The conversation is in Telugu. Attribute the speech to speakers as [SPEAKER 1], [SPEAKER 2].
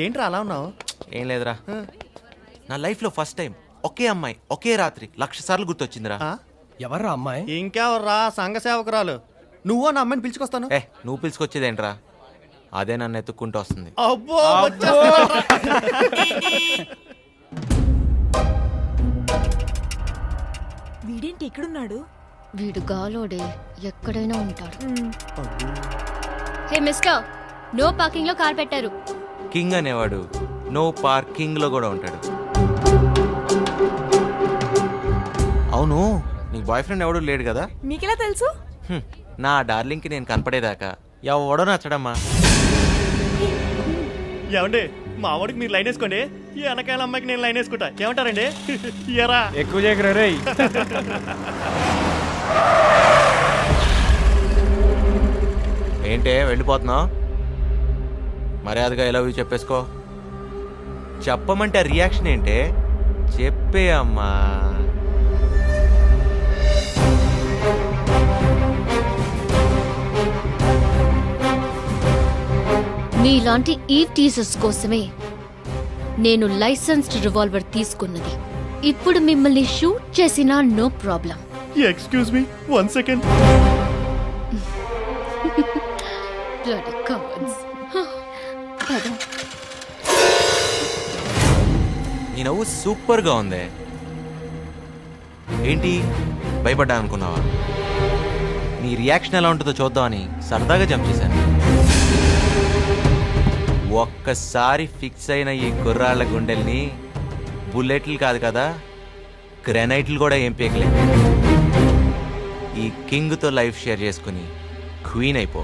[SPEAKER 1] ఏంట్రా అలా ఉన్నావు?
[SPEAKER 2] ఏం లేదురా, నా లైఫ్లో ఫస్ట్ టైం ఒకే అమ్మాయి ఒకే రాత్రి 1,00,000 సార్లు గుర్తొచ్చిందిరా.
[SPEAKER 3] ఎవర్రా అమ్మాయి?
[SPEAKER 1] ఇంకెవర్రా, సంఘ సేవకురాలు. నువ్వో నా అమ్మాయిని పిలుచుకొస్తాను.
[SPEAKER 2] నువ్వు పిలుచుకొచ్చేదేంట్రా, అదే నన్ను ఎత్తుక్కుంటూ వస్తుంది.
[SPEAKER 1] అబ్బో
[SPEAKER 4] వీడేంటి ఇక్కడున్నాడు?
[SPEAKER 5] వీడు గాలోడే, ఎక్కడైనా ఉంటాడు. హే మిస్టర్, నో పార్కింగ్ లో కార్ పెట్టారు.
[SPEAKER 2] కింగ్ అనేవాడు నో పార్కింగ్ లో కూడా ఉంటాడు. అవును, నీకు బాయ్ ఫ్రెండ్ ఎవడు లేడు కదా?
[SPEAKER 4] మీకెలా తెలుసు?
[SPEAKER 2] నా డార్లింగ్కి నేను కనపడేదాకా ఎవడో నచ్చడమ్మా.
[SPEAKER 1] ఏమండి, మా వాడికి మీరు లైన్ వేసుకోండి, ఈ వెనకాల అమ్మాయికి నేను లైన్ వేసుకుంటా. ఏమంటారండి? ఎరా
[SPEAKER 3] ఎక్కువ చేయకరా రే.
[SPEAKER 2] ఏంటే వెళ్ళిపోతున్నావు? మర్యాదగా ఎలా చెప్పేసుకో. చెప్పమంటే రియాక్షన్ ఏంటే? చెప్పే అమ్మా.
[SPEAKER 5] మీలాంటి ఈవ్ టీజర్స్ కోసమే నేను లైసెన్స్డ్ రివాల్వర్ తీసుకున్నది. ఇప్పుడు మిమ్మల్ని షూట్ చేసినా no problem.
[SPEAKER 1] Excuse me, 1 second.
[SPEAKER 2] నీ నవ్వు సూపర్ గా ఉంది. ఏంటి భయపడ్డా అనుకున్నావా? నీ రియాక్షన్ ఎలా ఉంటుందో చూద్దామని సరదాగా జంప్ చేశాను. ఒక్కసారి ఫిక్స్ అయిన ఈ కుర్రాళ్ళ గుండెల్ని బుల్లెట్లు కాదు కదా, గ్రెనైట్లు కూడా ఏం పీకలేదు. ఈ కింగ్తో లైఫ్ షేర్ చేసుకుని క్వీన్ అయిపో.